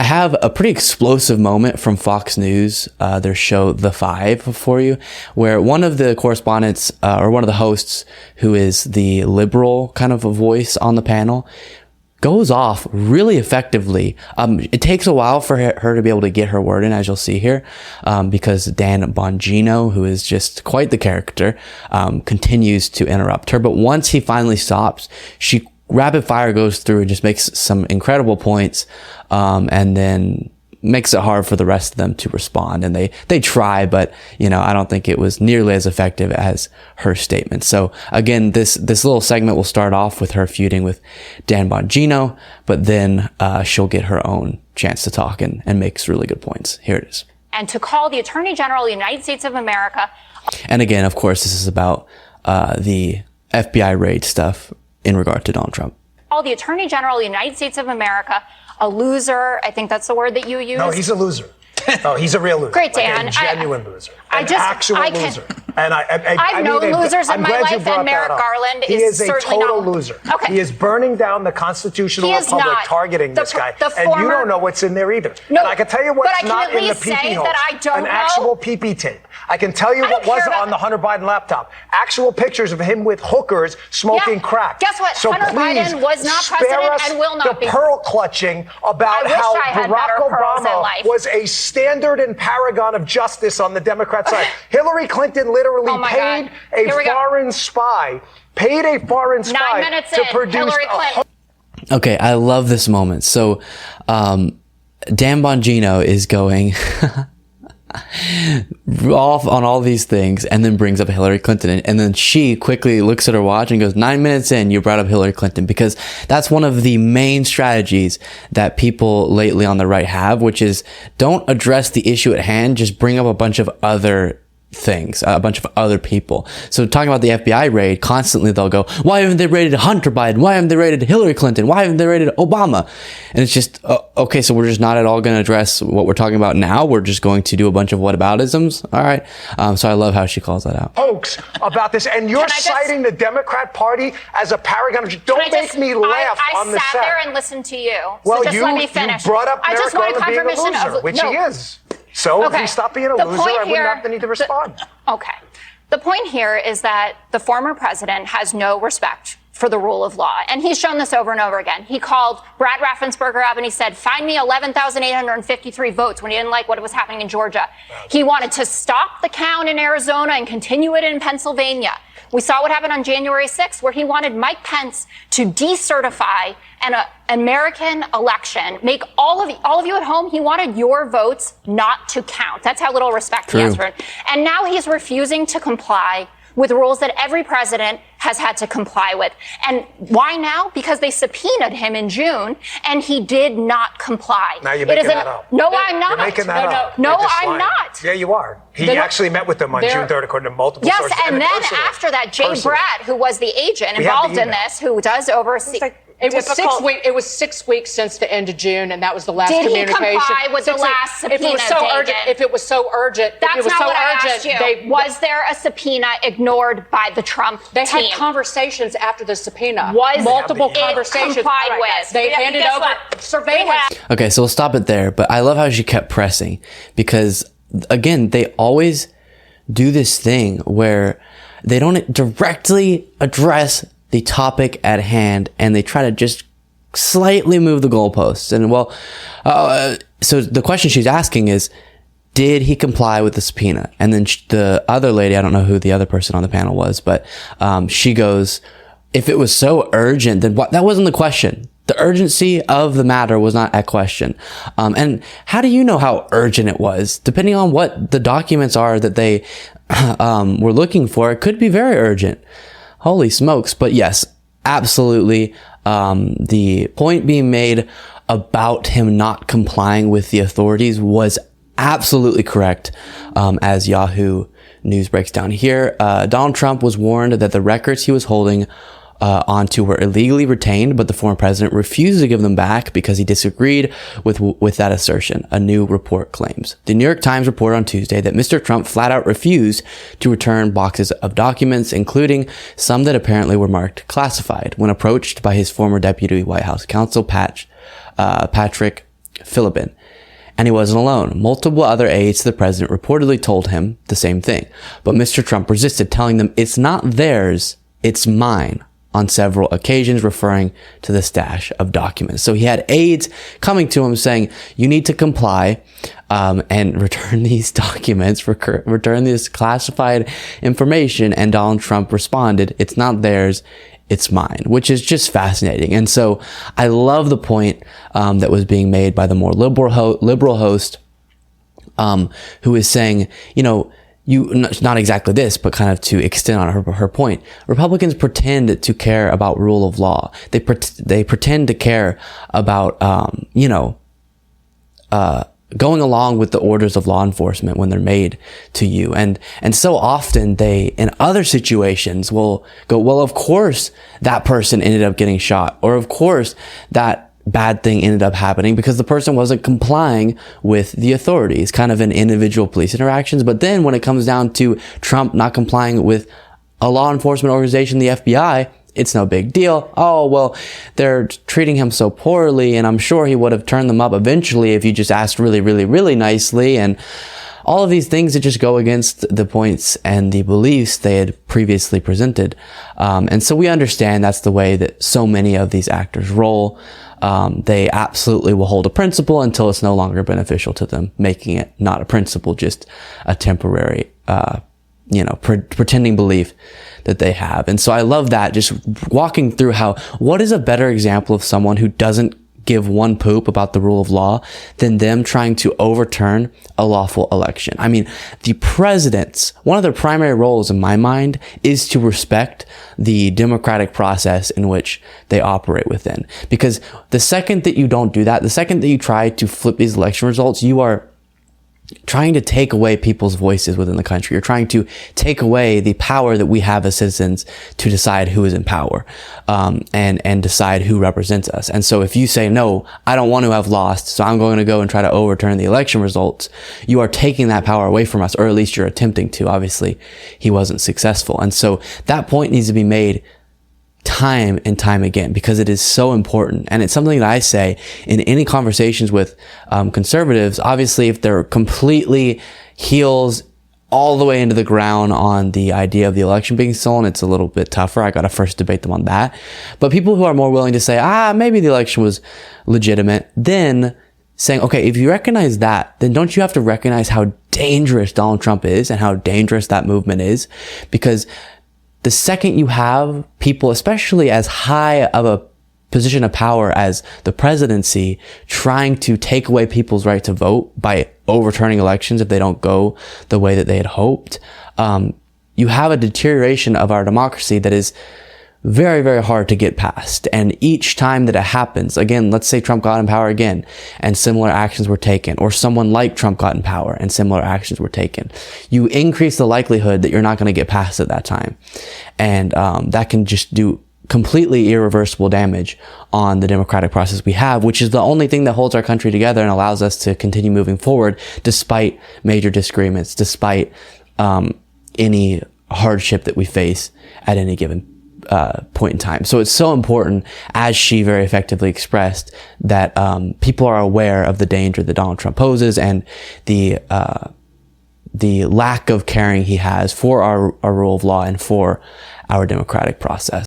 I have a pretty explosive moment from Fox News, their show The Five, for you, where one of the correspondents, or one of the hosts, who is the liberal kind of a voice on the panel, goes off really effectively. It takes a while for her to be able to get her word in, as you'll see here, because Dan Bongino, who is just quite the character, continues to interrupt her. But once he finally stops, she rapid fire goes through and just makes some incredible points, and then makes it hard for the rest of them to respond. And they try, but I don't think it was nearly as effective as her statement. So again, this little segment will start off with her feuding with Dan Bongino, but then she'll get her own chance to talk and makes really good points. Here it is. And to call the Attorney General of the United States of America. And again, of course, this is about the FBI raid stuff in regard to Donald Trump. Call the Attorney General of the United States of America a loser. I think that's the word that you use. No, he's a loser. Oh, he's a real loser. Great, Dan. Like a genuine loser. An I actual loser. And I've known losers in my life, and Merrick Garland is certainly not. He is a total loser. Okay. He is burning down the constitutional republic, targeting this guy. And you don't know what's in there either. No, and I can tell you what's not in the PP holes. That I don't An know. actual PP tape. I can tell you what was on the Hunter Biden laptop. Actual pictures of him with hookers smoking crack. Guess what? So Hunter Biden was not president and will not be. The pearl clutching about how Barack Obama was a standard and paragon of justice on the Democrat side. Hillary Clinton literally paid a foreign spy to produce Hillary Clinton. Okay, I love this moment. So Dan Bongino is going off on all these things and then brings up Hillary Clinton, and then she quickly looks at her watch and goes, 9 minutes in, you brought up Hillary Clinton, because that's one of the main strategies that people lately on the right have, which is don't address the issue at hand, just bring up a bunch of other things, a bunch of other people. So talking about the FBI raid, constantly they'll go, why haven't they raided Hunter Biden? Why haven't they raided Hillary Clinton? Why haven't they raided Obama? And it's just, okay, so we're just not at all going to address what we're talking about now. We're just going to do a bunch of whataboutisms. All right. So I love how she calls that out. Hoax about this. And you're citing the Democrat Party as a paragon. Don't make me laugh on the set. I sat there and listened to you. Well, so just let me finish. You brought up Merrick Garland being a loser, which he is. So if he stopped being a loser, I wouldn't have the need to respond. Okay. The point here is that the former president has no respect for the rule of law. And he's shown this over and over again. He called Brad Raffensperger up and he said, find me 11,853 votes when he didn't like what was happening in Georgia. He wanted to stop the count in Arizona and continue it in Pennsylvania. We saw what happened on January 6th, where he wanted Mike Pence to decertify an American election. Make all of you at home, he wanted your votes not to count. That's how little respect he has for it. And now he's refusing to comply with rules that every president has had to comply with. And why now? Because they subpoenaed him in June, and he did not comply. Now you're making that up. No, I'm not. You're making that up. No, I'm not. Yeah, you are. He actually met with them on June 3rd, according to multiple sources. Yes, and then after that, Jay Brad, who was the agent involved in this, who does oversee... It was 6 weeks since the end of June, and that was the last communication. Did he comply with the last subpoena, if it was so urgent, That's not what I asked you. Was there a subpoena ignored by the Trump team? They had conversations after the subpoena. Was multiple it conversations complied with? They handed over surveillance. Okay, so we'll stop it there. But I love how she kept pressing, because again, they always do this thing where they don't directly address the topic at hand, and they try to just slightly move the goalposts. And so the question she's asking is, did he comply with the subpoena? And then the other lady, I don't know who the other person on the panel was, but she goes, if it was so urgent, then what? That wasn't the question. The urgency of the matter was not at question. And how do you know how urgent it was? Depending on what the documents are that they were looking for, it could be very urgent. Holy smokes. But yes, absolutely. The point being made about him not complying with the authorities was absolutely correct. As Yahoo News breaks down here, Donald Trump was warned that the records he was holding onto were illegally retained, but the former president refused to give them back because he disagreed with that assertion, a new report claims. The New York Times reported on Tuesday that Mr. Trump flat out refused to return boxes of documents, including some that apparently were marked classified, when approached by his former deputy White House counsel, Patrick Philippine. And he wasn't alone. Multiple other aides to the president reportedly told him the same thing. But Mr. Trump resisted, telling them it's not theirs, it's mine, on several occasions, referring to the stash of documents. So he had aides coming to him saying, you need to comply and return these documents, return this classified information. And Donald Trump responded, it's not theirs, it's mine, which is just fascinating. And so I love the point that was being made by the more liberal host who is saying, you know, not exactly this, but kind of to extend on her point. Republicans pretend to care about rule of law. They pretend to care about, going along with the orders of law enforcement when they're made to you. And so often they, in other situations, will go, well, of course that person ended up getting shot, or of course that bad thing ended up happening because the person wasn't complying with the authorities, kind of in individual police interactions. But then when it comes down to Trump not complying with a law enforcement organization, the FBI, it's no big deal. Oh, well, they're treating him so poorly, and I'm sure he would have turned them up eventually if you just asked really, really, really nicely. And all of these things that just go against the points and the beliefs they had previously presented. And so we understand that's the way that so many of these actors roll. They absolutely will hold a principle until it's no longer beneficial to them, making it not a principle, just a temporary, pretending belief that they have. And so I love that, just walking through what is a better example of someone who doesn't give one poop about the rule of law than them trying to overturn a lawful election. I mean, the presidents, one of their primary roles in my mind is to respect the democratic process in which they operate within. Because the second that you don't do that, the second that you try to flip these election results, you are trying to take away people's voices within the country. You're trying to take away the power that we have as citizens to decide who is in power, and decide who represents us. And so if you say, no, I don't want to have lost, so I'm going to go and try to overturn the election results, you are taking that power away from us, or at least you're attempting to. Obviously, he wasn't successful. And so that point needs to be made time and time again, because it is so important. And it's something that I say in any conversations with conservatives. Obviously, if they're completely heels all the way into the ground on the idea of the election being stolen, it's a little bit tougher. I got to first debate them on that. But people who are more willing to say, maybe the election was legitimate, then saying, okay, if you recognize that, then don't you have to recognize how dangerous Donald Trump is and how dangerous that movement is? Because the second you have people, especially as high of a position of power as the presidency, trying to take away people's right to vote by overturning elections if they don't go the way that they had hoped, you have a deterioration of our democracy that is very, very hard to get past. And each time that it happens, again, let's say Trump got in power again and similar actions were taken, or someone like Trump got in power and similar actions were taken, you increase the likelihood that you're not going to get past it that time. And that can just do completely irreversible damage on the democratic process we have, which is the only thing that holds our country together and allows us to continue moving forward despite major disagreements, despite any hardship that we face at any given point in time. So it's so important, as she very effectively expressed, that people are aware of the danger that Donald Trump poses and the lack of caring he has for our rule of law and for our democratic process.